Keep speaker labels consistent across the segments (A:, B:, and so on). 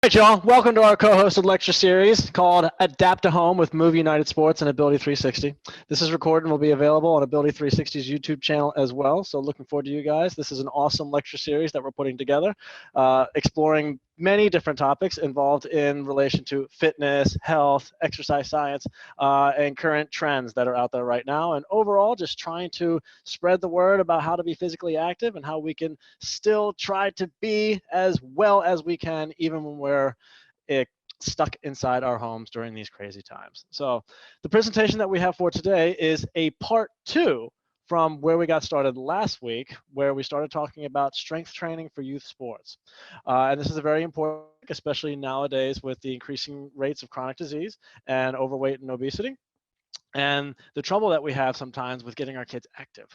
A: All right, y'all. Welcome to our co-hosted lecture series called Adapt to Home with Move United Sports and Ability 360. This is recorded and will be available on Ability 360's YouTube channel as well. So looking forward to you guys. This is an awesome lecture series that we're putting together, exploring many different topics involved in relation to fitness, health, exercise science, and current trends that are out there right now. And overall, just trying to spread the word about how to be physically active and how we can still try to be as well as we can, even when we're stuck inside our homes during these crazy times. So the presentation that we have for today is a part 2 from where we got started last week, where we started talking about strength training for youth sports. And this is a very important, especially nowadays with the increasing rates of chronic disease and overweight and obesity, and the trouble that we have sometimes with getting our kids active.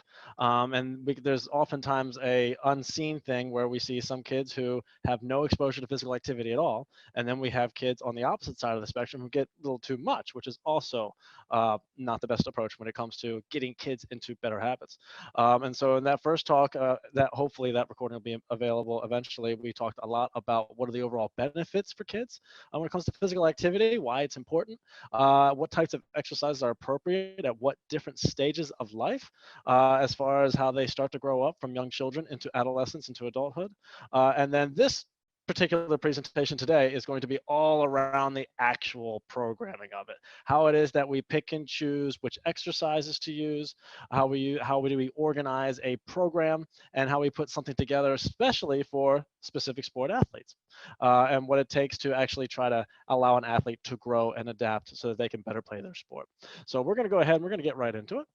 A: There's oftentimes a unseen thing where we see some kids who have no exposure to physical activity at all, and then we have kids on the opposite side of the spectrum who get a little too much, which is also not the best approach when it comes to getting kids into better habits. And so in that first talk, that hopefully that recording will be available eventually, we talked a lot about what are the overall benefits for kids when it comes to physical activity, why it's important, what types of exercises are appropriate at what different stages of life, as far as how they start to grow up from young children into adolescence, into adulthood. And then this particular presentation today is going to be all around the actual programming of it, how it is that we pick and choose which exercises to use, how do we organize a program, and how we put something together especially for specific sport athletes, and what it takes to actually try to allow an athlete to grow and adapt so that they can better play their sport. So we're going to go ahead and we're going to get right into it.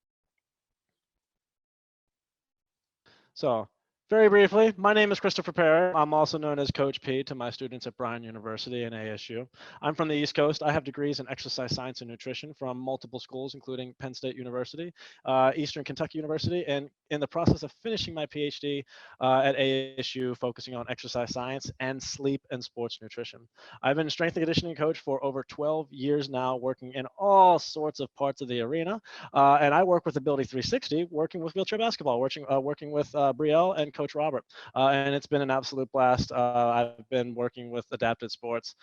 A: So very briefly, my name is Christopher Perry. I'm also known as Coach P to my students at Bryan University and ASU. I'm from the East Coast. I have degrees in exercise science and nutrition from multiple schools, including Penn State University, Eastern Kentucky University, and in the process of finishing my PhD at ASU, focusing on exercise science and sleep and sports nutrition. I've been a strength and conditioning coach for over 12 years now, working in all sorts of parts of the arena. And I work with Ability 360, working with wheelchair basketball, working with Brielle and Coach Robert. And it's been an absolute blast. I've been working with adapted sports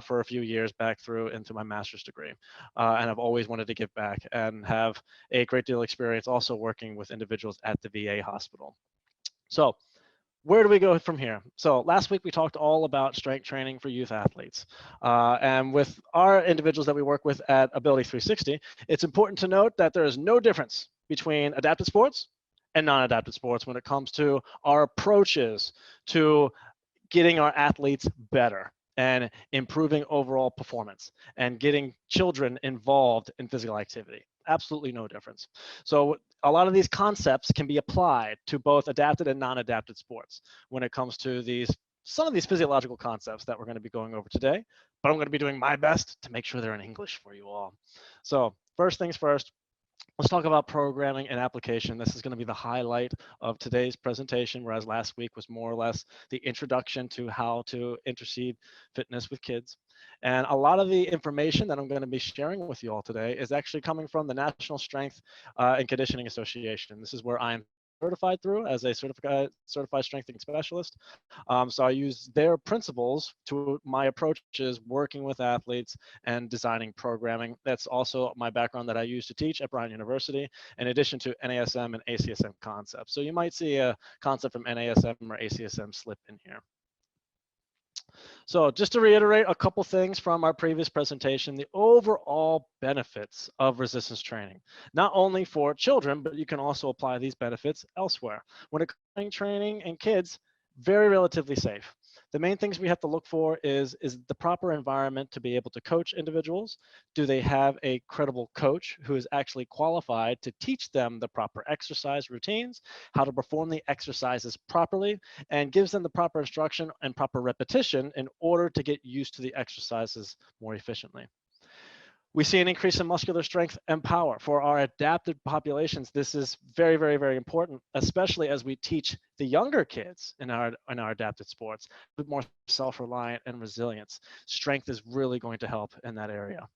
A: for a few years back through into my master's degree. And I've always wanted to give back and have a great deal of experience also working with individuals at the VA hospital. So where do we go from here? So last week we talked all about strength training for youth athletes. And with our individuals that we work with at Ability 360, it's important to note that there is no difference between adapted sports and non-adapted sports when it comes to our approaches to getting our athletes better and improving overall performance and getting children involved in physical activity. Absolutely no difference. So a lot of these concepts can be applied to both adapted and non-adapted sports when it comes to some of these physiological concepts that we're going to be going over today, but I'm going to be doing my best to make sure they're in English for you all. So first things first, let's talk about programming and application. This is going to be the highlight of today's presentation, whereas last week was more or less the introduction to how to intercede fitness with kids. And a lot of the information that I'm going to be sharing with you all today is actually coming from the National Strength and Conditioning Association. This is where I am certified through as a certified strengthening specialist. So I use their principles to my approaches working with athletes and designing programming. That's also my background that I use to teach at Bryan University, in addition to NASM and ACSM concepts. So you might see a concept from NASM or ACSM slip in here. So just to reiterate a couple things from our previous presentation, the overall benefits of resistance training, not only for children, but you can also apply these benefits elsewhere. When it comes to training in kids, very relatively safe. The main things we have to look for is the proper environment to be able to coach individuals. Do they have a credible coach who is actually qualified to teach them the proper exercise routines, how to perform the exercises properly, and gives them the proper instruction and proper repetition in order to get used to the exercises more efficiently. We see an increase in muscular strength and power. For our adapted populations, this is very, very, very important, especially as we teach the younger kids in our adapted sports, a bit more self-reliant and resilience. Strength is really going to help in that area.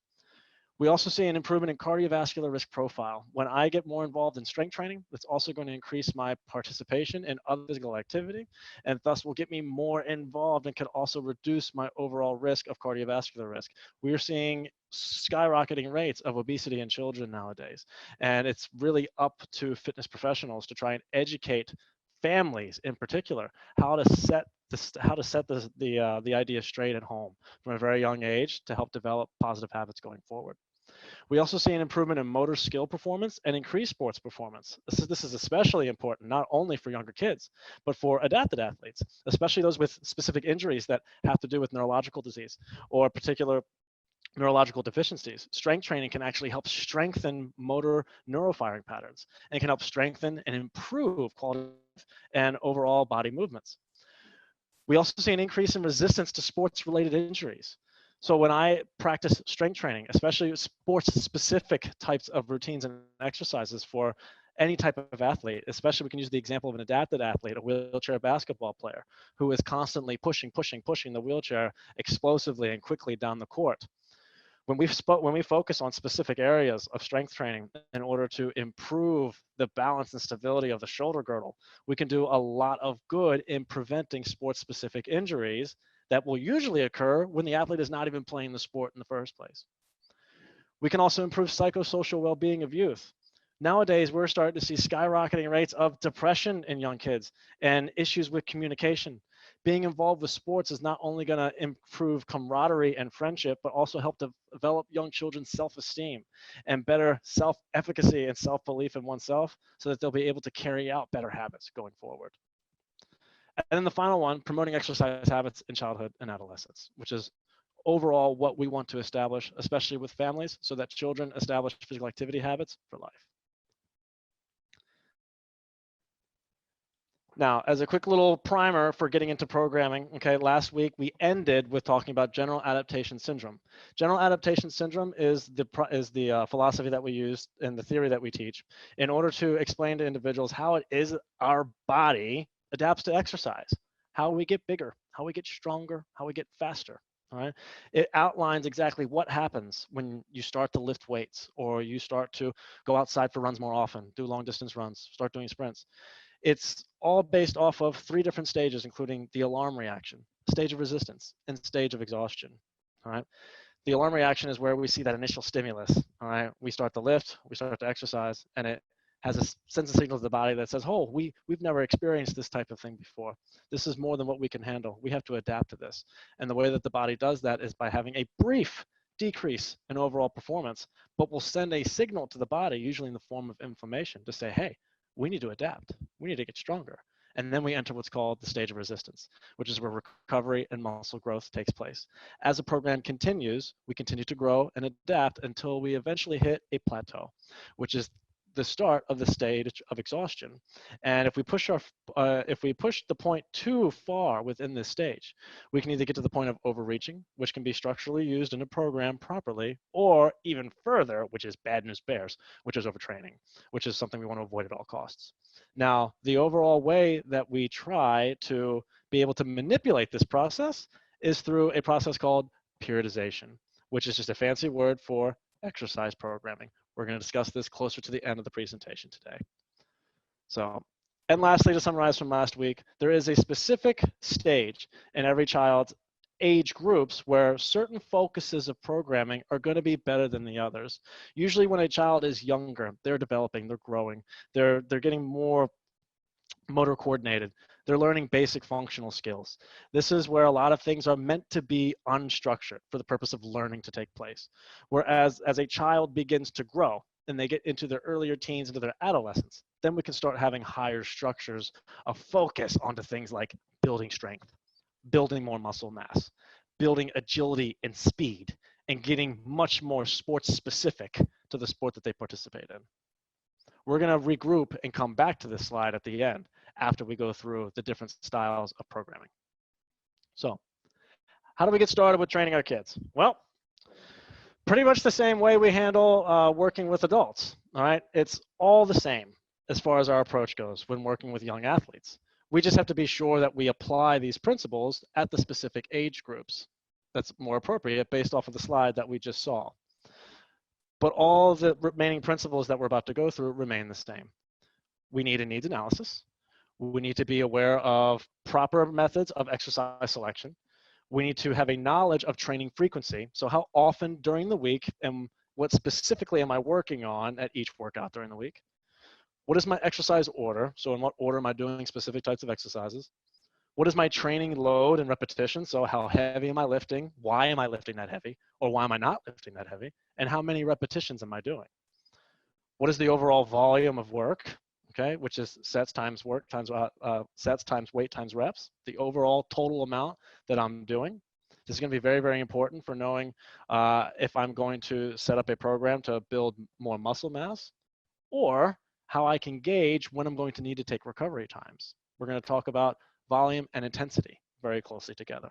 A: We also see an improvement in cardiovascular risk profile. When I get more involved in strength training, that's also going to increase my participation in other physical activity, and thus will get me more involved and could also reduce my overall risk of cardiovascular risk. We are seeing skyrocketing rates of obesity in children nowadays, and it's really up to fitness professionals to try and educate families in particular how to set the idea straight at home from a very young age to help develop positive habits going forward. We also see an improvement in motor skill performance and increased sports performance. This is especially important not only for younger kids, but for adapted athletes, especially those with specific injuries that have to do with neurological disease or particular neurological deficiencies. Strength training can actually help strengthen motor neurofiring patterns and can help strengthen and improve quality and overall body movements. We also see an increase in resistance to sports-related injuries. So when I practice strength training, especially sports-specific types of routines and exercises for any type of athlete, especially we can use the example of an adapted athlete, a wheelchair basketball player, who is constantly pushing the wheelchair explosively and quickly down the court. When we focus on specific areas of strength training in order to improve the balance and stability of the shoulder girdle, we can do a lot of good in preventing sport-specific injuries that will usually occur when the athlete is not even playing the sport in the first place. We can also improve psychosocial well-being of youth. Nowadays, we're starting to see skyrocketing rates of depression in young kids and issues with communication. Being involved with sports is not only going to improve camaraderie and friendship, but also help to develop young children's self-esteem and better self-efficacy and self-belief in oneself so that they'll be able to carry out better habits going forward. And then the final one, promoting exercise habits in childhood and adolescence, which is overall what we want to establish, especially with families, so that children establish physical activity habits for life. Now, as a quick little primer for getting into programming, okay, last week we ended with talking about general adaptation syndrome. General adaptation syndrome is the philosophy that we use and the theory that we teach in order to explain to individuals how it is our body adapts to exercise, how we get bigger, how we get stronger, how we get faster. All right. It outlines exactly what happens when you start to lift weights or you start to go outside for runs more often, do long distance runs, start doing sprints. It's all based off of 3 different stages, including the alarm reaction, stage of resistance, and stage of exhaustion. All right. The alarm reaction is where we see that initial stimulus. All right. We start to lift, we start to exercise, and it has a sense of signal to the body that says, oh, we've never experienced this type of thing before. This is more than what we can handle. We have to adapt to this. And the way that the body does that is by having a brief decrease in overall performance, but will send a signal to the body, usually in the form of inflammation, to say, hey, we need to adapt. We need to get stronger. And then we enter what's called the stage of resistance, which is where recovery and muscle growth takes place. As the program continues, we continue to grow and adapt until we eventually hit a plateau, which is the start of the stage of exhaustion. And if we push the point too far within this stage, we can either get to the point of overreaching, which can be structurally used in a program properly, or even further, which is bad news bears, which is overtraining, which is something we want to avoid at all costs. Now, the overall way that we try to be able to manipulate this process is through a process called periodization, which is just a fancy word for exercise programming. We're going to discuss this closer to the end of the presentation today. So, and lastly, to summarize from last week, there is a specific stage in every child's age groups where certain focuses of programming are going to be better than the others. Usually when a child is younger, they're developing, they're growing, they're getting more motor coordinated. They're learning basic functional skills. This is where a lot of things are meant to be unstructured for the purpose of learning to take place. Whereas as a child begins to grow and they get into their earlier teens, into their adolescence, then we can start having higher structures of focus onto things like building strength, building more muscle mass, building agility and speed, and getting much more sports specific to the sport that they participate in. We're going to regroup and come back to this slide at the end after we go through the different styles of programming. So, how do we get started with training our kids? Well, pretty much the same way we handle working with adults, all right? It's all the same as far as our approach goes when working with young athletes. We just have to be sure that we apply these principles at the specific age groups that's more appropriate based off of the slide that we just saw. but all the remaining principles that we're about to go through remain the same. We need a needs analysis. We need to be aware of proper methods of exercise selection. We need to have a knowledge of training frequency. So how often during the week and what specifically am I working on at each workout during the week? What is my exercise order? So in what order am I doing specific types of exercises? What is my training load and repetition? So how heavy am I lifting? Why am I lifting that heavy? Or why am I not lifting that heavy? And how many repetitions am I doing? What is the overall volume of work? Okay, which is sets times work times sets times weight times reps, the overall total amount that I'm doing. This is going to be very, very important for knowing if I'm going to set up a program to build more muscle mass, or how I can gauge when I'm going to need to take recovery times. We're going to talk about volume and intensity very closely together.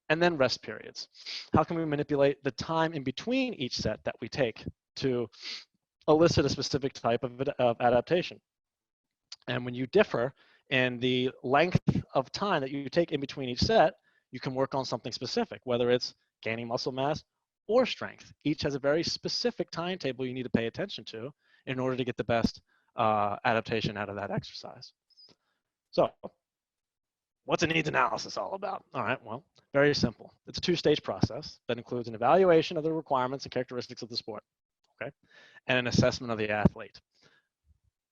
A: And then rest periods. How can we manipulate the time in between each set that we take to elicit a specific type of adaptation? And when you differ in the length of time that you take in between each set, you can work on something specific, whether it's gaining muscle mass or strength. Each has a very specific timetable you need to pay attention to in order to get the best adaptation out of that exercise. So what's a needs analysis all about? All right, well, very simple. It's a two-stage process that includes an evaluation of the requirements and characteristics of the sport, okay, and an assessment of the athlete.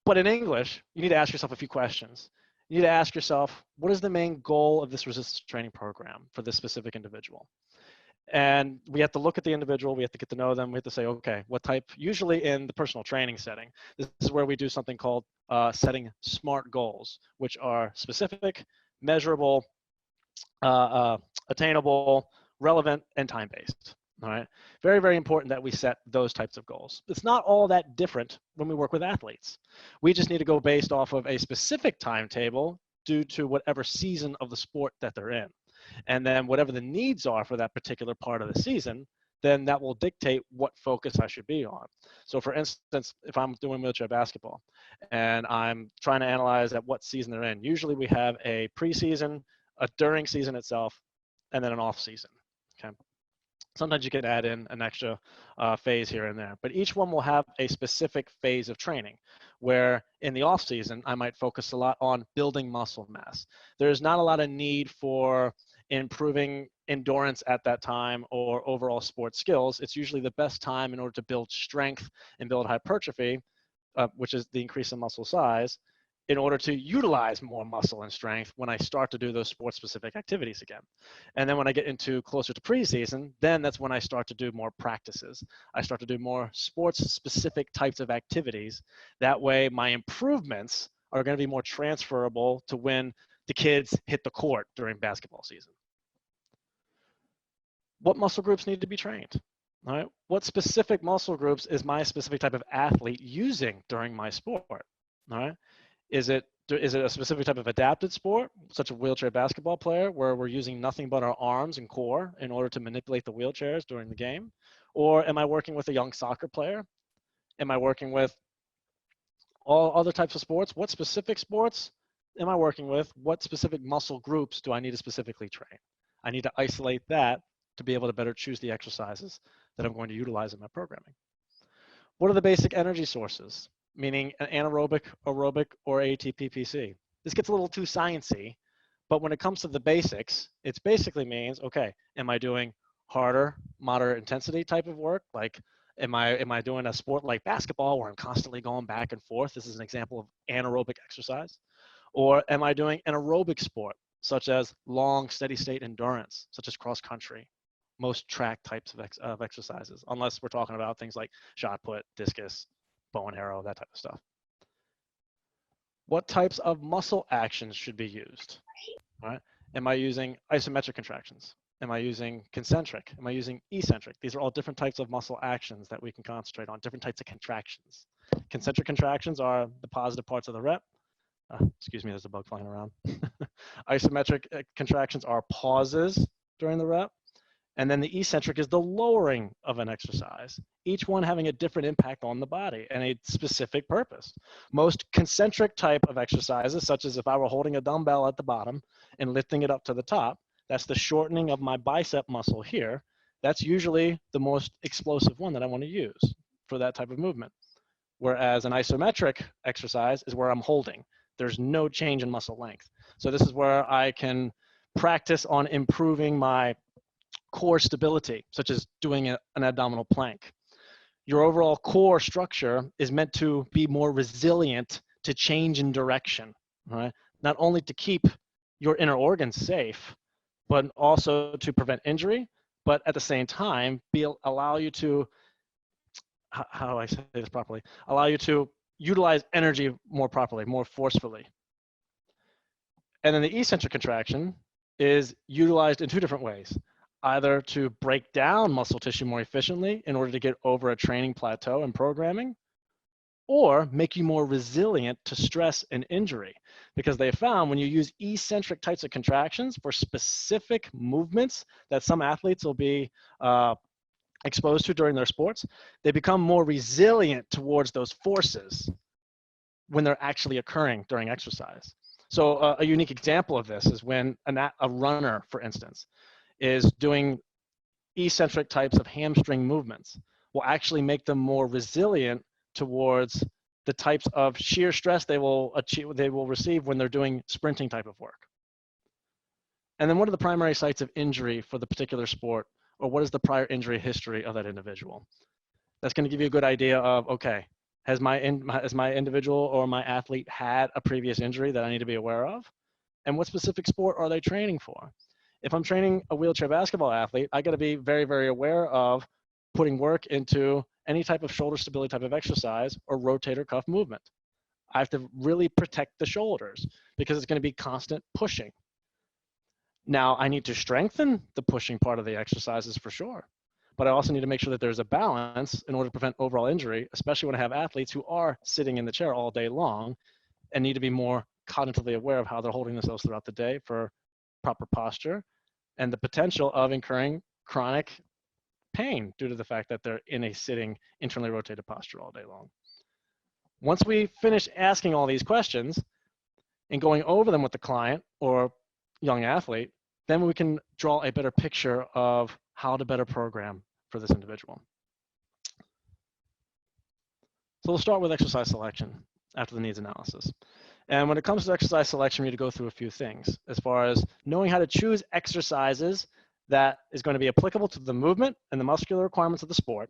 A: But in English, you need to ask yourself a few questions. You need to ask yourself, what is the main goal of this resistance training program for this specific individual? And we have to look at the individual, we have to get to know them, we have to say, okay, what type, usually in the personal training setting, this is where we do something called setting SMART goals, which are specific, measurable, attainable, relevant, and time-based. All right, very, very important that we set those types of goals. It's not all that different when we work with athletes. We just need to go based off of a specific timetable due to whatever season of the sport that they're in. And then whatever the needs are for that particular part of the season, then that will dictate what focus I should be on. So for instance, if I'm doing wheelchair basketball and I'm trying to analyze at what season they're in, usually we have a preseason, a during season itself, and then an off season, okay? Sometimes you can add in an extra phase here and there, but each one will have a specific phase of training where in the off season, I might focus a lot on building muscle mass. There's not a lot of need for improving endurance at that time or overall sports skills. It's usually the best time in order to build strength and build hypertrophy, which is the increase in muscle size, in order to utilize more muscle and strength when I start to do those sports specific activities again. And then when I get into closer to preseason, then that's when I start to do more practices. I start to do more sports specific types of activities. That way my improvements are going to be more transferable to when the kids hit the court during basketball season. What muscle groups need to be trained? All right. What specific muscle groups is my specific type of athlete using during my sport? All right. Is it a specific type of adapted sport, such a wheelchair basketball player, where we're using nothing but our arms and core in order to manipulate the wheelchairs during the game? Or am I working with a young soccer player? Am I working with all other types of sports? What specific sports am I working with? What specific muscle groups do I need to specifically train? I need to isolate that to be able to better choose the exercises that I'm going to utilize in my programming. What are the basic energy sources? Meaning an anaerobic, aerobic, or ATP-PC. This gets a little too sciencey, but when it comes to the basics, it basically means, okay, am I doing harder, moderate intensity type of work? Like, am I doing a sport like basketball where I'm constantly going back and forth? This is an example of anaerobic exercise. Or am I doing an aerobic sport, such as long, steady state endurance, such as cross country? Most track types of exercises, unless we're talking about things like shot put, discus, bow and arrow, that type of stuff. What types of muscle actions should be used? All right? Am I using isometric contractions? Am I using concentric? Am I using eccentric? These are all different types of muscle actions that we can concentrate on, different types of contractions. Concentric contractions are the positive parts of the rep. Excuse me, there's a bug flying around. Isometric contractions are pauses during the rep. And then the eccentric is the lowering of an exercise, each one having a different impact on the body and a specific purpose. Most concentric type of exercises, such as if I were holding a dumbbell at the bottom and lifting it up to the top, that's the shortening of my bicep muscle here. That's usually the most explosive one that I want to use. for that type of movement. Whereas an isometric exercise is where I'm holding. There's no change in muscle length. So this is where I can practice on improving my core stability, such as doing an abdominal plank. Your overall core structure is meant to be more resilient to change in direction, right? Not only to keep your inner organs safe, but also to prevent injury, but at the same time, allow you to, how do I say this properly? Allow you to utilize energy more properly, more forcefully. And then the eccentric contraction is utilized in two different ways, either to break down muscle tissue more efficiently in order to get over a training plateau and programming, or make you more resilient to stress and injury. Because they found when you use eccentric types of contractions for specific movements that some athletes will be exposed to during their sports, they become more resilient towards those forces when they're actually occurring during exercise. So a unique example of this is when a runner, for instance, is doing eccentric types of hamstring movements, will actually make them more resilient towards the types of shear stress they will receive when they're doing sprinting type of work. And then what are the primary sites of injury for the particular sport, or what is the prior injury history of that individual? That's going to give you a good idea of, okay, has my individual or my athlete had a previous injury that I need to be aware of? And what specific sport are they training for? If I'm training a wheelchair basketball athlete, I got to be very, very aware of putting work into any type of shoulder stability type of exercise or rotator cuff movement. I have to really protect the shoulders because it's going to be constant pushing. Now, I need to strengthen the pushing part of the exercises for sure, but I also need to make sure that there's a balance in order to prevent overall injury, especially when I have athletes who are sitting in the chair all day long and need to be more cognitively aware of how they're holding themselves throughout the day for proper posture and the potential of incurring chronic pain due to the fact that they're in a sitting, internally rotated posture all day long. Once we finish asking all these questions and going over them with the client or young athlete, then we can draw a better picture of how to better program for this individual. So we'll start with exercise selection after the needs analysis. And when it comes to exercise selection, we need to go through a few things as far as knowing how to choose exercises that is going to be applicable to the movement and the muscular requirements of the sport,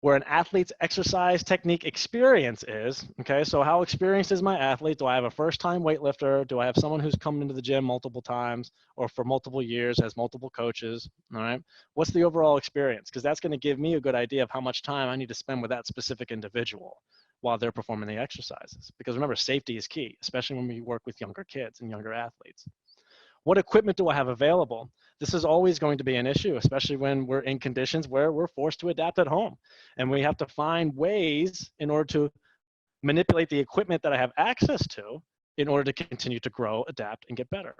A: where an athlete's exercise technique experience is, okay? So how experienced is my athlete? Do I have a first-time weightlifter? Do I have someone who's come into the gym multiple times or for multiple years, has multiple coaches, all right? What's the overall experience? Because that's going to give me a good idea of how much time I need to spend with that specific individual while they're performing the exercises. Because remember, safety is key, especially when we work with younger kids and younger athletes. What equipment do I have available? This is always going to be an issue, especially when we're in conditions where we're forced to adapt at home. And we have to find ways in order to manipulate the equipment that I have access to in order to continue to grow, adapt, and get better.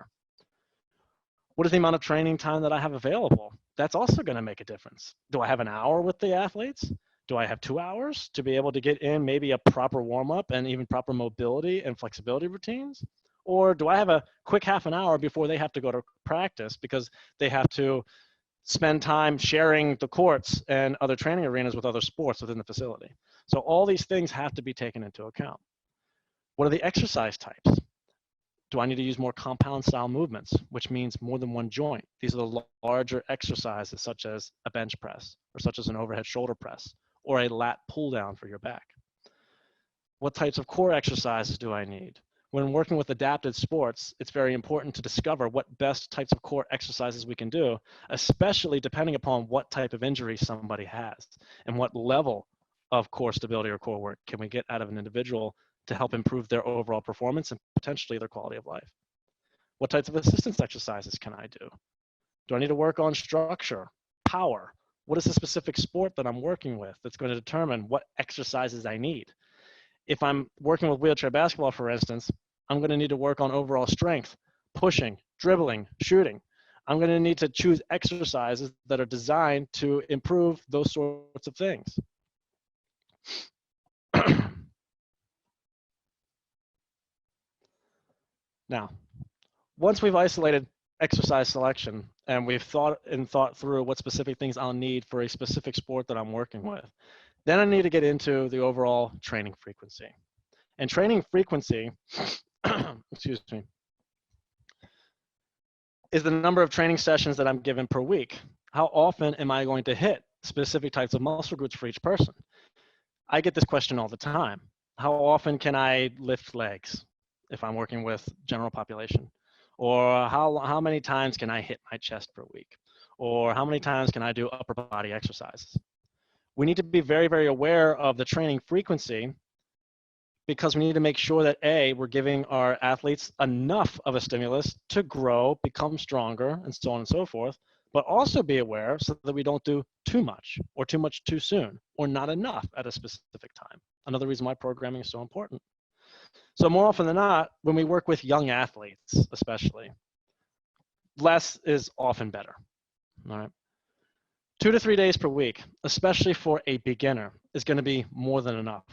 A: What is the amount of training time that I have available? That's also going to make a difference. Do I have an hour with the athletes? Do I have 2 hours to be able to get in maybe a proper warm-up and even proper mobility and flexibility routines? Or do I have a quick half an hour before they have to go to practice because they have to spend time sharing the courts and other training arenas with other sports within the facility? So all these things have to be taken into account. What are the exercise types? Do I need to use more compound style movements, which means more than one joint? These are the larger exercises such as a bench press or such as an overhead shoulder press or a lat pull down for your back. What types of core exercises do I need? When working with adapted sports, it's very important to discover what best types of core exercises we can do, especially depending upon what type of injury somebody has and what level of core stability or core work can we get out of an individual to help improve their overall performance and potentially their quality of life. What types of assistance exercises can I do? Do I need to work on structure, power? What is the specific sport that I'm working with that's going to determine what exercises I need? If I'm working with wheelchair basketball, for instance, I'm going to need to work on overall strength, pushing, dribbling, shooting. I'm going to need to choose exercises that are designed to improve those sorts of things. Now, once we've isolated exercise selection and we've thought through what specific things I'll need for a specific sport that I'm working with, Then I need to get into the overall training frequency. And training frequency, excuse me, is the number of training sessions that I'm given per week. How often am I going to hit specific types of muscle groups for each person? I get this question all the time. How often can I lift legs if I'm working with general population? Or how many times can I hit my chest per week? Or how many times can I do upper body exercises? We need to be very, very aware of the training frequency because we need to make sure that A, we're giving our athletes enough of a stimulus to grow, become stronger, and so on and so forth, but also be aware so that we don't do too much too soon or not enough at a specific time. Another reason why programming is so important. So more often than not, when we work with young athletes, especially, less is often better, all right? 2 to 3 days per week, especially for a beginner, is going to be more than enough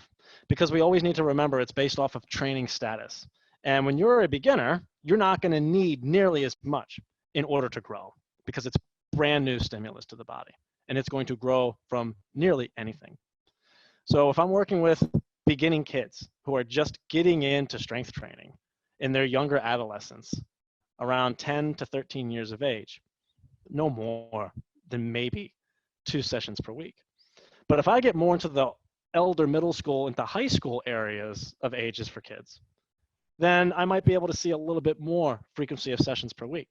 A: because we always need to remember it's based off of training status. And when you're a beginner, you're not going to need nearly as much in order to grow because it's brand new stimulus to the body and it's going to grow from nearly anything. So if I'm working with beginning kids who are just getting into strength training in their younger adolescence, around 10 to 13 years of age, no more than maybe 2 sessions per week. But if I get more into the elder middle school into high school areas of ages for kids, then I might be able to see a little bit more frequency of sessions per week.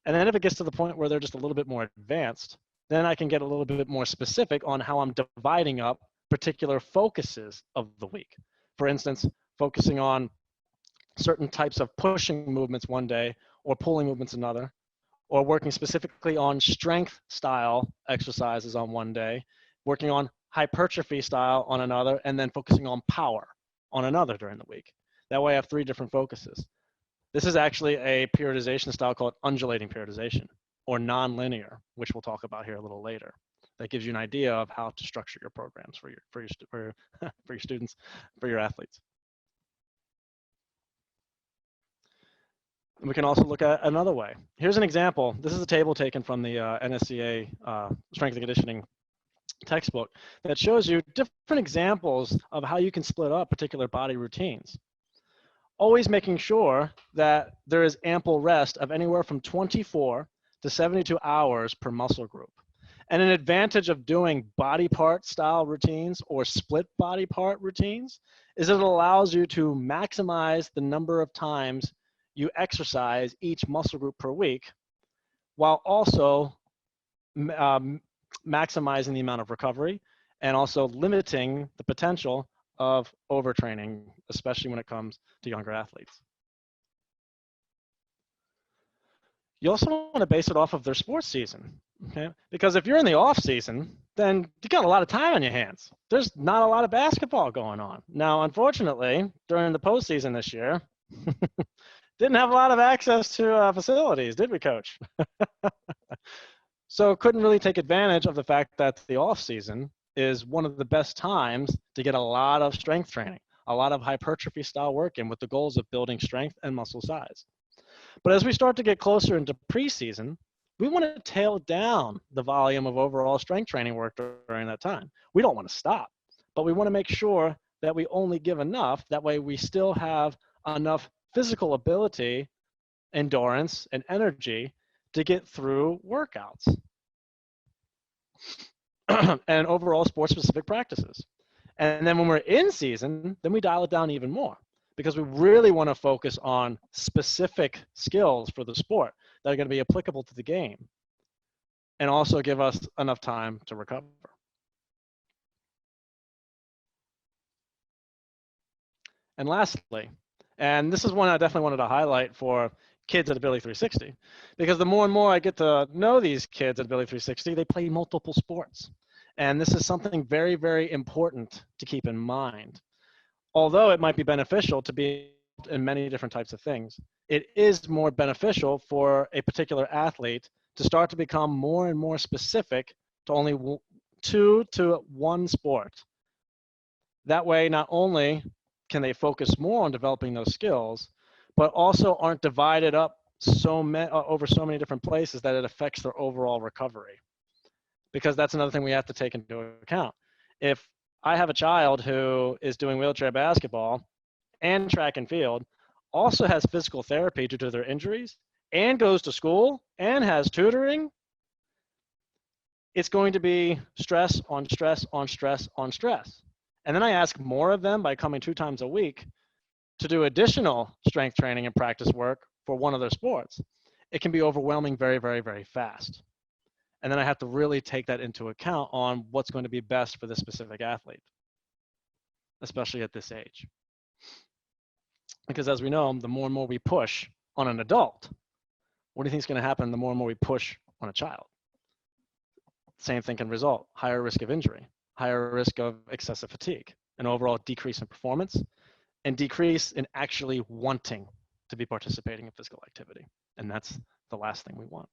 A: And then if it gets to the point where they're just a little bit more advanced, then I can get a little bit more specific on how I'm dividing up particular focuses of the week. For instance, focusing on certain types of pushing movements one day or pulling movements another, or working specifically on strength style exercises on one day, working on hypertrophy style on another, and then focusing on power on another during the week. That way I have 3 different focuses. This is actually a periodization style called undulating periodization or nonlinear, which we'll talk about here a little later. That gives you an idea of how to structure your programs for your students, for your athletes. We can also look at another way. Here's an example. This is a table taken from the NSCA Strength and Conditioning textbook that shows you different examples of how you can split up particular body routines. Always making sure that there is ample rest of anywhere from 24 to 72 hours per muscle group. And an advantage of doing body part style routines or split body part routines is it allows you to maximize the number of times you exercise each muscle group per week while also maximizing the amount of recovery and also limiting the potential of overtraining, especially when it comes to younger athletes. You also want to base it off of their sports season, okay? Because if you're in the off season, then you got a lot of time on your hands. There's not a lot of basketball going on. Now, unfortunately, during the postseason this year, didn't have a lot of access to facilities, did we, Coach? So couldn't really take advantage of the fact that the off season is one of the best times to get a lot of strength training, a lot of hypertrophy style work in with the goals of building strength and muscle size. But as we start to get closer into preseason, we want to tail down the volume of overall strength training work during that time. We don't want to stop, but we want to make sure that we only give enough. That way we still have enough physical ability, endurance, and energy to get through workouts and overall sports-specific practices. And then when we're in season, then we dial it down even more because we really want to focus on specific skills for the sport that are going to be applicable to the game and also give us enough time to recover. And lastly, and this is one I definitely wanted to highlight for kids at Ability 360, because the more and more I get to know these kids at Ability 360, they play multiple sports. And this is something very, very important to keep in mind. Although it might be beneficial to be in many different types of things, it is more beneficial for a particular athlete to start to become more and more specific to only 2 to 1 sport. That way, not only can they focus more on developing those skills, but also aren't divided up over so many different places that it affects their overall recovery. Because that's another thing we have to take into account. If I have a child who is doing wheelchair basketball and track and field, also has physical therapy due to their injuries, and goes to school and has tutoring, it's going to be stress on stress on stress on stress. And then I ask more of them by coming 2 times a week to do additional strength training and practice work for one of their sports. It can be overwhelming very, very, very fast. And then I have to really take that into account on what's going to be best for this specific athlete, especially at this age. Because as we know, the more and more we push on an adult, what do you think is going to happen the more and more we push on a child? Same thing can result: higher risk of injury, higher risk of excessive fatigue, an overall decrease in performance, and decrease in actually wanting to be participating in physical activity. And that's the last thing we want.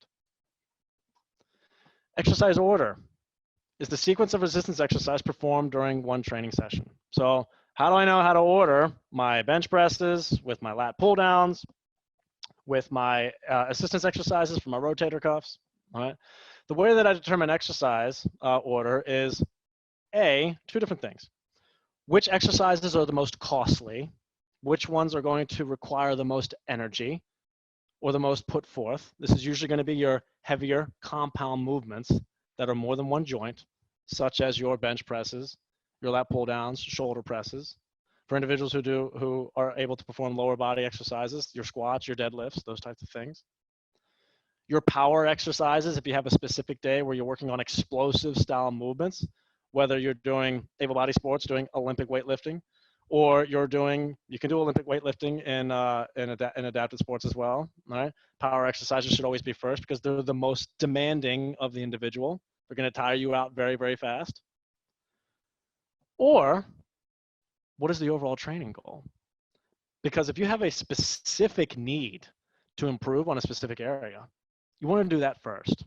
A: Exercise order is the sequence of resistance exercise performed during one training session. So how do I know how to order my bench presses with my lat pull downs, with my assistance exercises for my rotator cuffs? All right. The way that I determine exercise order is 2 different things. Which exercises are the most costly? Which ones are going to require the most energy or the most put forth? This is usually going to be your heavier compound movements that are more than one joint, such as your bench presses, your lat pull downs, shoulder presses. For individuals who are able to perform lower body exercises, your squats, your deadlifts, those types of things. Your power exercises, if you have a specific day where you're working on explosive style movements, whether you're doing able body sports, doing Olympic weightlifting, or you can do Olympic weightlifting in adapted sports as well. All right? Power exercises should always be first because they're the most demanding of the individual. They're going to tire you out very, very fast. Or what is the overall training goal? Because if you have a specific need to improve on a specific area, you want to do that first.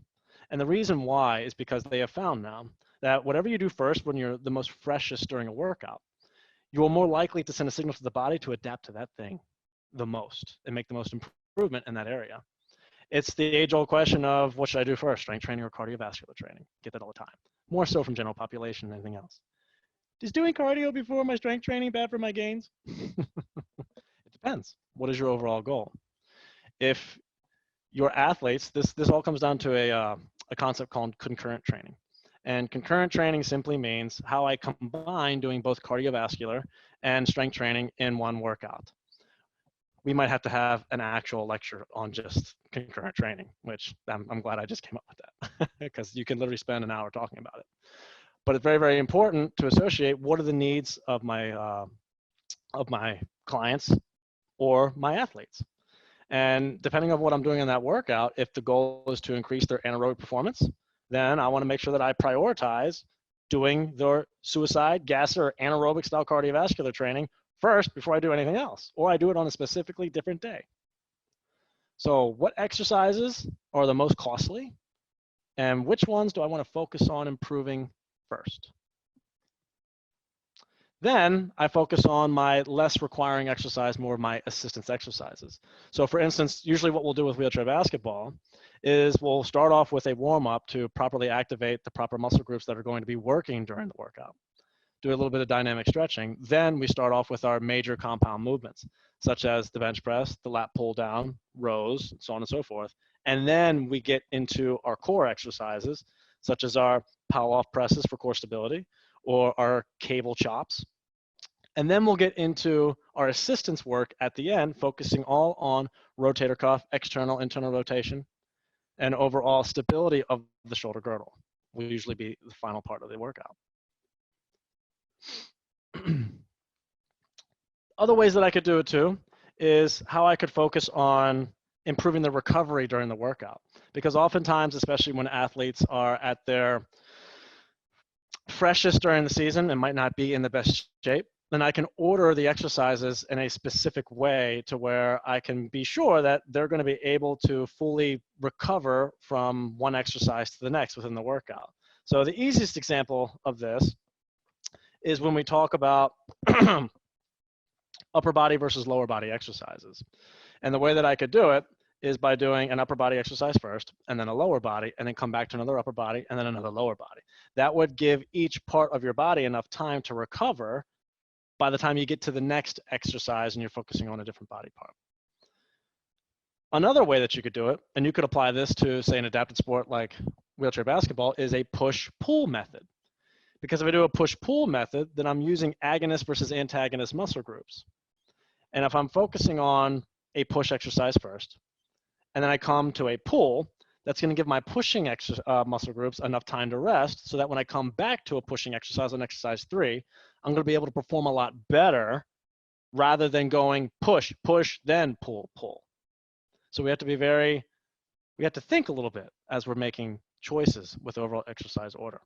A: And the reason why is because they have found now that whatever you do first when you're the most freshest during a workout, you are more likely to send a signal to the body to adapt to that thing the most and make the most improvement in that area. It's the age-old question of what should I do first, strength training or cardiovascular training? Get that all the time. More so from general population than anything else. Is doing cardio before my strength training bad for my gains? It depends. What is your overall goal? If your athletes, this all comes down to a concept called concurrent training. And concurrent training simply means how I combine doing both cardiovascular and strength training in one workout. We might have to have an actual lecture on just concurrent training, which I'm glad I just came up with that because you can literally spend an hour talking about it. But it's very, very important to associate what are the needs of my clients or my athletes. And depending on what I'm doing in that workout, if the goal is to increase their anaerobic performance, then I want to make sure that I prioritize doing their suicide, gas, or anaerobic style cardiovascular training first before I do anything else, or I do it on a specifically different day. So what exercises are the most costly, and which ones do I want to focus on improving first? Then I focus on my less requiring exercise, more of my assistance exercises. So for instance, usually what we'll do with wheelchair basketball is we'll start off with a warm-up to properly activate the proper muscle groups that are going to be working during the workout. Do a little bit of dynamic stretching. Then we start off with our major compound movements, such as the bench press, the lat pull down, rows, so on and so forth. And then we get into our core exercises, such as our power-off presses for core stability, or our cable chops. And then we'll get into our assistance work at the end, focusing all on rotator cuff, external, internal rotation, and overall stability of the shoulder girdle will usually be the final part of the workout. Other ways that I could do it too is how I could focus on improving the recovery during the workout. Because oftentimes, especially when athletes are at their freshest during the season and might not be in the best shape, then I can order the exercises in a specific way to where I can be sure that they're going to be able to fully recover from one exercise to the next within the workout. So the easiest example of this is when we talk about upper body versus lower body exercises. And the way that I could do it is by doing an upper body exercise first, and then a lower body, and then come back to another upper body, and then another lower body. That would give each part of your body enough time to recover by the time you get to the next exercise and you're focusing on a different body part. Another way that you could do it, and you could apply this to, say, an adapted sport like wheelchair basketball, is a push-pull method. Because if I do a push-pull method, then I'm using agonist versus antagonist muscle groups. And if I'm focusing on a push exercise first, and then I come to a pull, that's going to give my pushing muscle groups enough time to rest so that when I come back to a pushing exercise on exercise 3, I'm going to be able to perform a lot better rather than going push, push, then pull, pull. So we have to think a little bit as we're making choices with overall exercise order.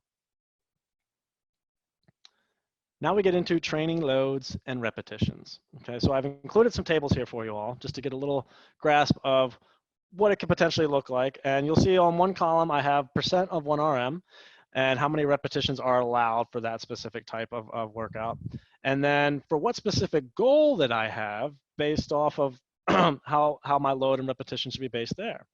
A: Now we get into training loads and repetitions. Okay, so I've included some tables here for you all just to get a little grasp of what it could potentially look like. And you'll see on one column I have % of 1RM and how many repetitions are allowed for that specific type of workout. And then for what specific goal that I have based off of how my load and repetition should be based there.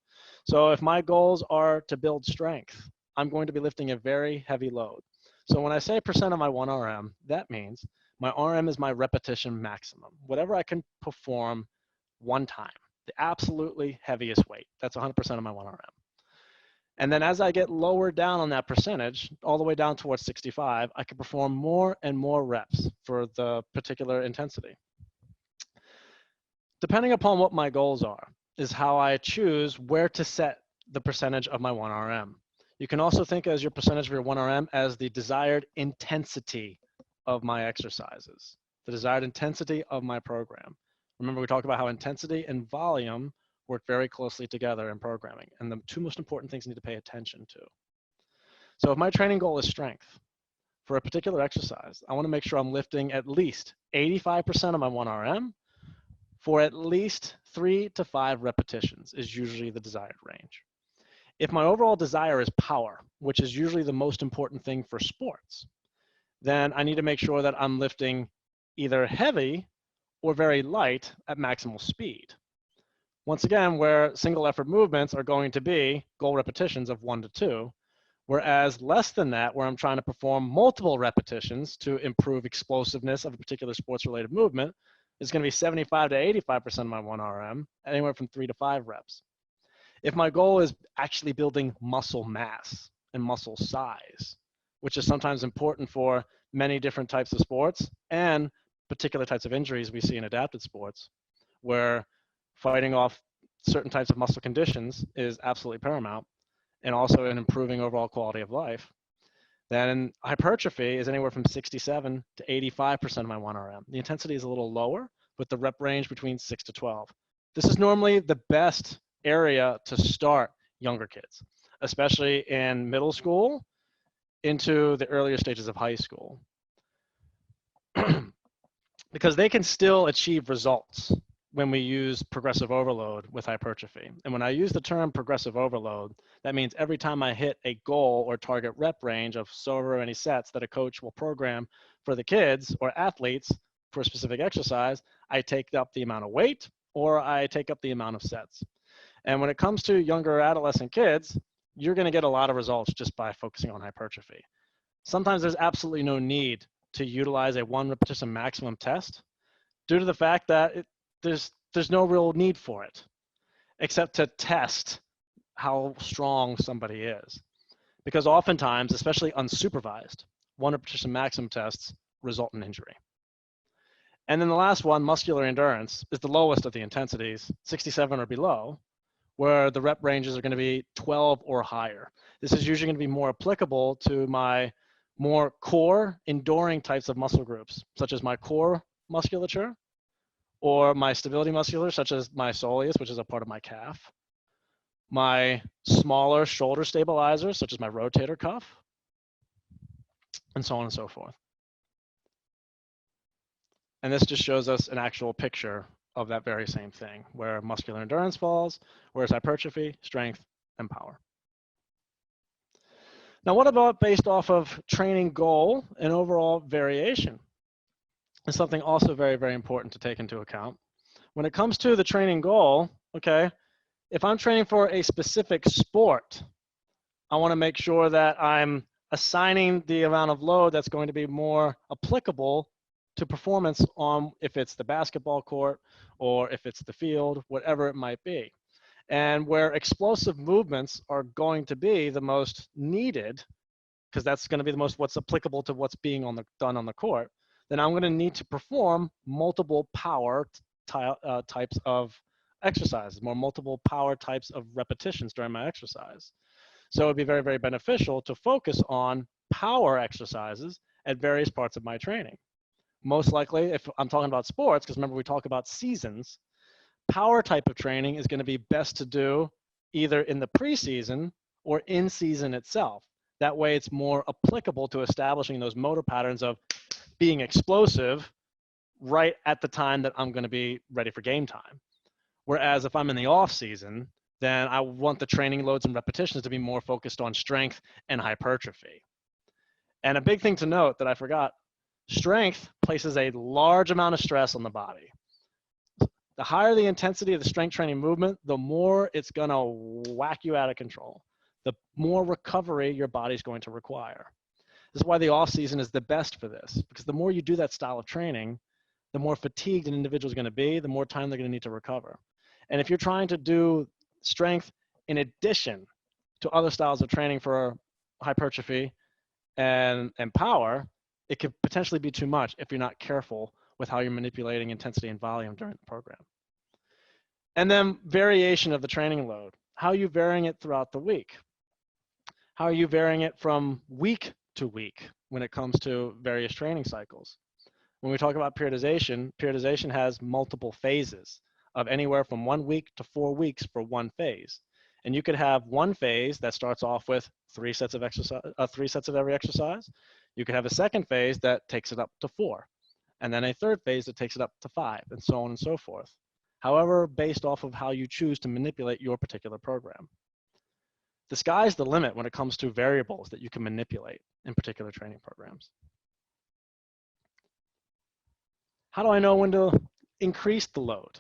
A: So if my goals are to build strength, I'm going to be lifting a very heavy load. So when I say % of my 1RM, that means my RM is my repetition maximum, whatever I can perform one time, the absolutely heaviest weight. That's 100% of my 1RM. And then as I get lower down on that percentage, all the way down towards 65, I can perform more and more reps for the particular intensity. Depending upon what my goals are, is how I choose where to set the percentage of my 1RM. You can also think as your percentage of your 1RM as the desired intensity of my exercises, the desired intensity of my program. Remember, we talked about how intensity and volume work very closely together in programming, and the two most important things you need to pay attention to. So if my training goal is strength, for a particular exercise, I want to make sure I'm lifting at least 85% of my 1RM for at least 3 to 5 repetitions is usually the desired range. If my overall desire is power, which is usually the most important thing for sports, then I need to make sure that I'm lifting either heavy or very light at maximal speed. Once again, where single effort movements are going to be goal repetitions of 1 to 2, whereas less than that, where I'm trying to perform multiple repetitions to improve explosiveness of a particular sports-related movement, is going to be 75 to 85% of my 1RM, anywhere from 3 to 5 reps. If my goal is actually building muscle mass and muscle size, which is sometimes important for many different types of sports and particular types of injuries we see in adapted sports, where fighting off certain types of muscle conditions is absolutely paramount, and also in improving overall quality of life, then hypertrophy is anywhere from 67 to 85% of my 1RM. The intensity is a little lower, with the rep range between 6 to 12. This is normally the best area to start younger kids, especially in middle school into the earlier stages of high school, because they can still achieve results when we use progressive overload with hypertrophy. And when I use the term progressive overload, that means every time I hit a goal or target rep range of so many sets that a coach will program for the kids or athletes for a specific exercise, I take up the amount of weight or I take up the amount of sets. And when it comes to younger adolescent kids, you're going to get a lot of results just by focusing on hypertrophy. Sometimes there's absolutely no need to utilize a 1 repetition maximum test due to the fact that there's no real need for it, except to test how strong somebody is. Because oftentimes, especially unsupervised, 1 repetition maximum tests result in injury. And then the last one, muscular endurance, is the lowest of the intensities, 67 or below, where the rep ranges are going to be 12 or higher. This is usually going to be more applicable to my more core enduring types of muscle groups, such as my core musculature, or my stability musculature, such as my soleus, which is a part of my calf, my smaller shoulder stabilizers, such as my rotator cuff, and so on and so forth. And this just shows us an actual picture of that very same thing, where muscular endurance falls, whereas hypertrophy, strength, and power. Now, what about based off of training goal and overall variation? It's something also very, very important to take into account. When it comes to the training goal, okay, If I'm training for a specific sport, I want to make sure that I'm assigning the amount of load that's going to be more applicable to performance on if it's the basketball court or if it's the field, whatever it might be. And where explosive movements are going to be the most needed, because that's going to be the most what's applicable to what's being done on the court, then I'm going to need to perform multiple power types of exercises, multiple power types of repetitions during my exercise. So it'd be very, very beneficial to focus on power exercises at various parts of my training. Most likely, if I'm talking about sports, because remember we talk about seasons, power type of training is going to be best to do either in the preseason or in season itself. That way it's more applicable to establishing those motor patterns of being explosive right at the time that I'm going to be ready for game time. Whereas if I'm in the off season, then I want the training loads and repetitions to be more focused on strength and hypertrophy. And a big thing to note that I forgot, strength places a large amount of stress on the body. The higher the intensity of the strength training movement, the more it's going to whack you out of control. The more recovery your body's going to require. This is why the off season is the best for this, because the more you do that style of training, the more fatigued an individual is going to be, the more time they're going to need to recover. And if you're trying to do strength in addition to other styles of training for hypertrophy and power, it could potentially be too much if you're not careful with how you're manipulating intensity and volume during the program. And then variation of the training load. How are you varying it throughout the week? How are you varying it from week to week when it comes to various training cycles? When we talk about periodization, periodization has multiple phases of anywhere from 1 week to 4 weeks for one phase. And you could have one phase that starts off with 3 sets of exercise, 3 sets of every exercise. You could have a second phase that takes it up to 4, and then a third phase that takes it up to 5, and so on and so forth. However, based off of how you choose to manipulate your particular program. The sky's the limit when it comes to variables that you can manipulate in particular training programs. How do I know when to increase the load?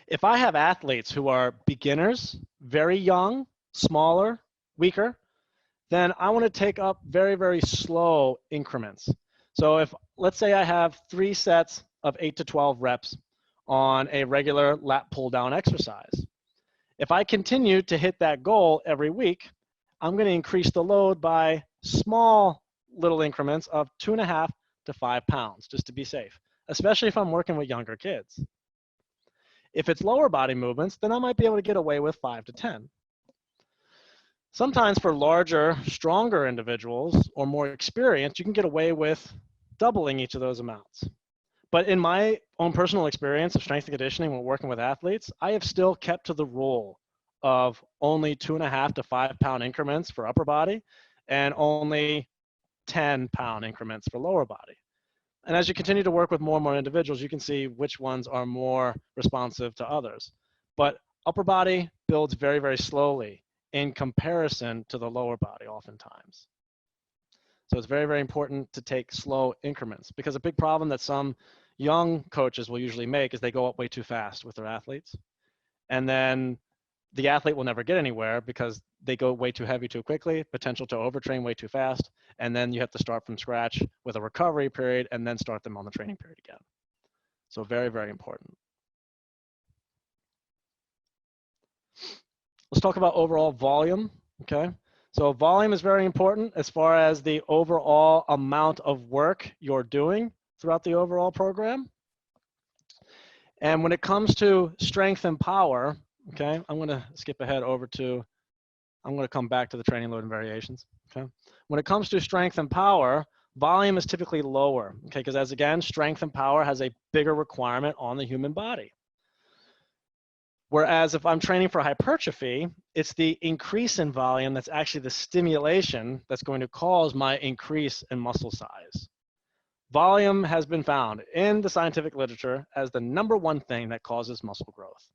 A: If I have athletes who are beginners, very young, smaller, weaker, then I want to take up very, very slow increments. So if, let's say I have 3 sets of 8 to 12 reps on a regular lat pull down exercise. If I continue to hit that goal every week, I'm going to increase the load by small little increments of 2.5 to 5 pounds, just to be safe, especially if I'm working with younger kids. If it's lower body movements, then I might be able to get away with 5 to 10. Sometimes for larger, stronger individuals or more experienced, you can get away with doubling each of those amounts. But in my own personal experience of strength and conditioning when working with athletes, I have still kept to the rule of only 2.5 to 5 pound increments for upper body and only 10-pound increments for lower body. And as you continue to work with more and more individuals, you can see which ones are more responsive to others. But upper body builds very, very slowly in comparison to the lower body oftentimes. So it's very, very important to take slow increments, because a big problem that some young coaches will usually make is they go up way too fast with their athletes. And then the athlete will never get anywhere because they go way too heavy too quickly, potential to overtrain way too fast, and then you have to start from scratch with a recovery period and then start them on the training period again. So very, very important. Let's talk about overall volume, okay? So volume is very important as far as the overall amount of work you're doing throughout the overall program. And when it comes to strength and power, okay, I'm gonna skip ahead over to, I'm gonna come back to the training load and variations, okay? When it comes to strength and power, volume is typically lower, okay? Because as again, strength and power has a bigger requirement on the human body. Whereas if I'm training for hypertrophy, it's the increase in volume that's actually the stimulation that's going to cause my increase in muscle size. Volume has been found in the scientific literature as the #1 thing that causes muscle growth.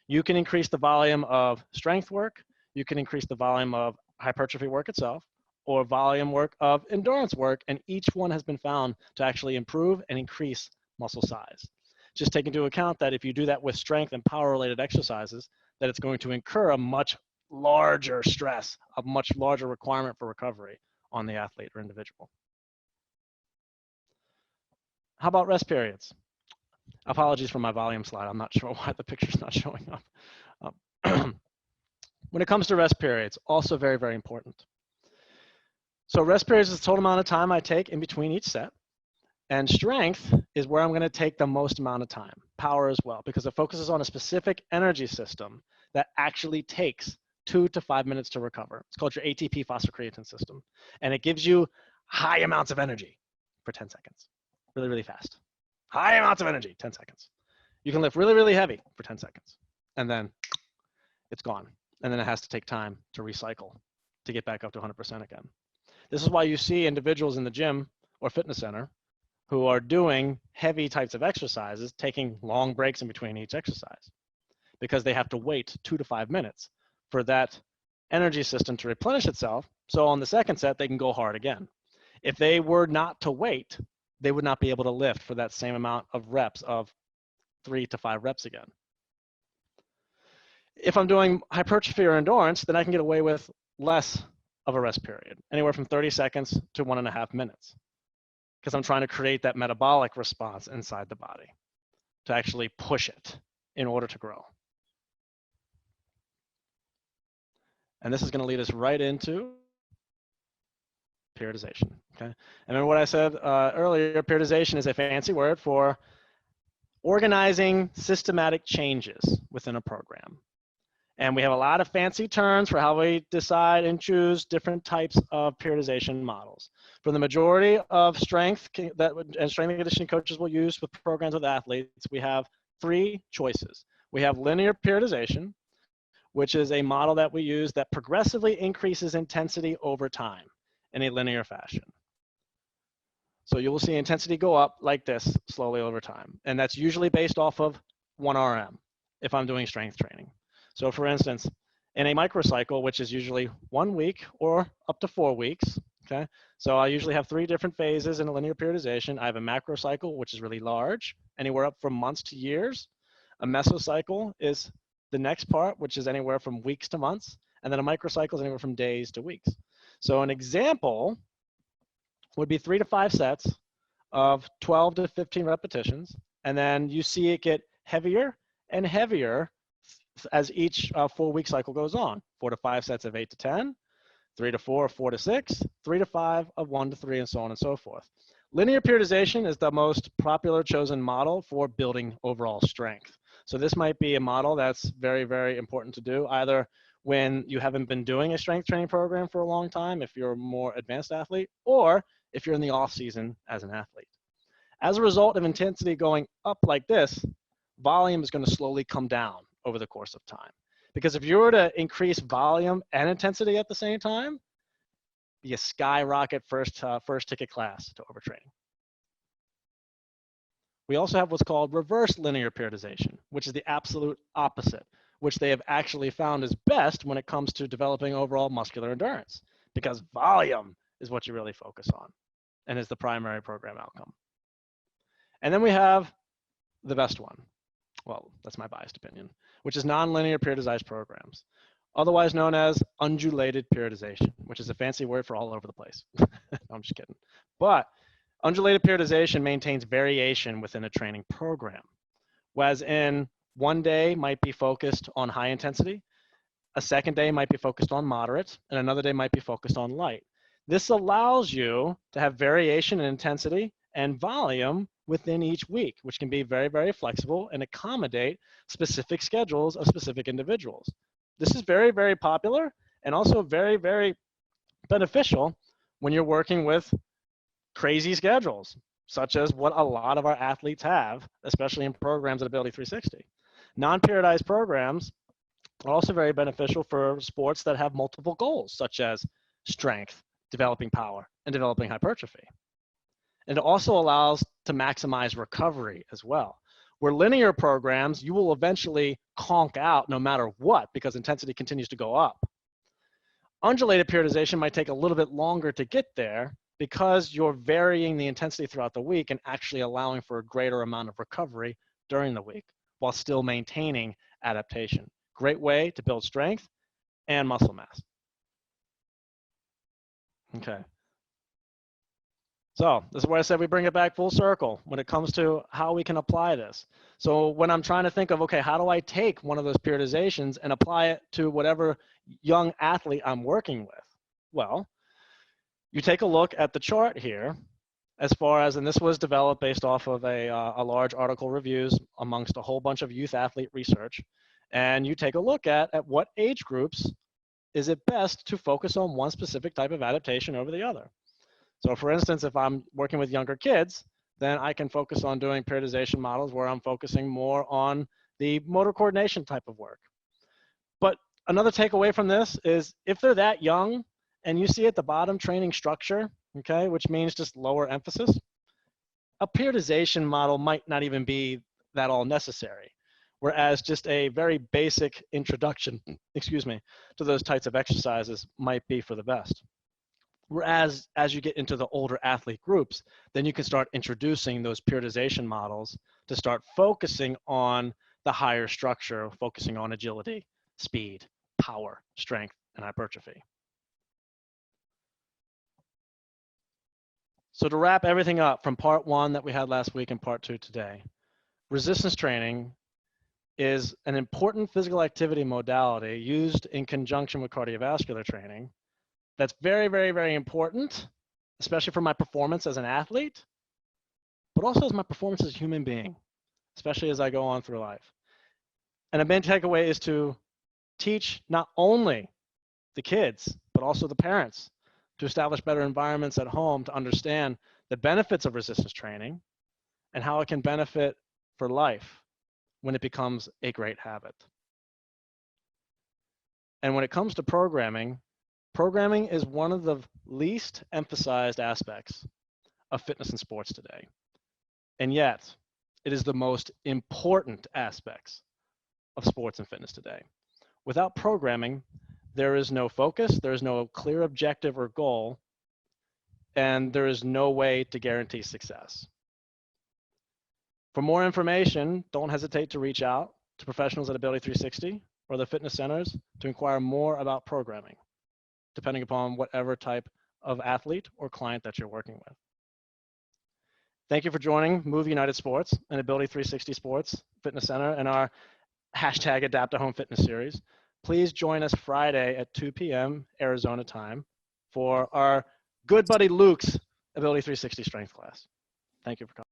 A: You can increase the volume of strength work, you can increase the volume of hypertrophy work itself, or volume work of endurance work, and each one has been found to actually improve and increase muscle size. Just take into account that if you do that with strength and power related exercises, that it's going to incur a much larger stress, a much larger requirement for recovery on the athlete or individual. How about rest periods? Apologies for my volume slide. I'm not sure why the picture's not showing up. When it comes to rest periods, also very, very important. So rest periods is the total amount of time I take in between each set. And strength is where I'm going to take the most amount of time. Power as well, because it focuses on a specific energy system that actually takes 2 to 5 minutes to recover. It's called your ATP phosphocreatine system. And it gives you high amounts of energy for 10 seconds. Really, really fast. High amounts of energy, 10 seconds. You can lift really, really heavy for 10 seconds. And then it's gone. And then it has to take time to recycle to get back up to 100% again. This is why you see individuals in the gym or fitness center who are doing heavy types of exercises, taking long breaks in between each exercise, because they have to wait 2 to 5 minutes for that energy system to replenish itself. So on the second set, they can go hard again. If they were not to wait, they would not be able to lift for that same amount of reps of 3 to 5 reps again. If I'm doing hypertrophy or endurance, then I can get away with less of a rest period, anywhere from 30 seconds to 1.5 minutes, because I'm trying to create that metabolic response inside the body to actually push it in order to grow. And this is going to lead us right into periodization. Okay. And remember what I said earlier, periodization is a fancy word for organizing systematic changes within a program. And we have a lot of fancy terms for how we decide and choose different types of periodization models. For the majority of strength and strength and conditioning coaches will use with programs with athletes, we have 3 choices. We have linear periodization, which is a model that we use that progressively increases intensity over time in a linear fashion. So you will see intensity go up like this slowly over time. And that's usually based off of 1 RM if I'm doing strength training. So for instance, in a microcycle, which is usually 1 week or up to 4 weeks, okay? So I usually have 3 different phases in a linear periodization. I have a macrocycle, which is really large, anywhere up from months to years. A mesocycle is the next part, which is anywhere from weeks to months. And then a microcycle is anywhere from days to weeks. So an example would be 3 to 5 sets of 12 to 15 repetitions. And then you see it get heavier and heavier as each 4-week cycle goes on. 4 to 5 sets of 8 to 10, 3 to 4 of 4 to 6, 3 to 5 of 1 to 3, and so on and so forth. Linear periodization is the most popular chosen model for building overall strength. So this might be a model that's very, very important to do, either when you haven't been doing a strength training program for a long time, if you're a more advanced athlete, or if you're in the off season as an athlete. As a result of intensity going up like this, volume is going to slowly come down over the course of time. Because if you were to increase volume and intensity at the same time, you skyrocket first ticket class to overtraining. We also have what's called reverse linear periodization, which is the absolute opposite, which they have actually found is best when it comes to developing overall muscular endurance, because volume is what you really focus on and is the primary program outcome. And then we have the best one. Well, that's my biased opinion, which is nonlinear periodized programs, otherwise known as undulated periodization, which is a fancy word for all over the place. No, I'm just kidding. But undulated periodization maintains variation within a training program, whereas in one day might be focused on high intensity, a second day might be focused on moderate, and another day might be focused on light. This allows you to have variation in intensity and volume within each week, which can be very, very flexible and accommodate specific schedules of specific individuals. This is very, very popular and also very, very beneficial when you're working with crazy schedules, such as what a lot of our athletes have, especially in programs at Ability 360. Non-periodized programs are also very beneficial for sports that have multiple goals, such as strength, developing power, and developing hypertrophy. And it also allows to maximize recovery as well. Where linear programs, you will eventually conk out no matter what, because intensity continues to go up. Undulated periodization might take a little bit longer to get there because you're varying the intensity throughout the week and actually allowing for a greater amount of recovery during the week while still maintaining adaptation, great way to build strength and muscle mass. Okay. So this is where I said we bring it back full circle when it comes to how we can apply this. So when I'm trying to think of, okay, how do I take one of those periodizations and apply it to whatever young athlete I'm working with? Well, you take a look at the chart here as far as, and this was developed based off of a large article reviews amongst a whole bunch of youth athlete research. And you take a look at what age groups is it best to focus on one specific type of adaptation over the other. So for instance, if I'm working with younger kids, then I can focus on doing periodization models where I'm focusing more on the motor coordination type of work. But another takeaway from this is if they're that young and you see at the bottom training structure, okay, which means just lower emphasis, a periodization model might not even be that all necessary. Whereas just a very basic introduction, to those types of exercises might be for the best. Whereas as you get into the older athlete groups, then you can start introducing those periodization models to start focusing on the higher structure, focusing on agility, speed, power, strength, and hypertrophy. So to wrap everything up from part 1 that we had last week and part 2 today, resistance training is an important physical activity modality used in conjunction with cardiovascular training. That's very, very, very important, especially for my performance as an athlete, but also as my performance as a human being, especially as I go on through life. And a main takeaway is to teach not only the kids, but also the parents to establish better environments at home to understand the benefits of resistance training and how it can benefit for life when it becomes a great habit. And when it comes to programming, programming is one of the least emphasized aspects of fitness and sports today. And yet, it is the most important aspects of sports and fitness today. Without programming, there is no focus, there is no clear objective or goal, and there is no way to guarantee success. For more information, don't hesitate to reach out to professionals at Ability 360 or the fitness centers to inquire more about programming, depending upon whatever type of athlete or client that you're working with. Thank you for joining Move United Sports and Ability 360 Sports Fitness Center and our hashtag Adapt at Home Fitness series. Please join us Friday at 2 p.m. Arizona time for our good buddy Luke's Ability 360 strength class. Thank you for coming.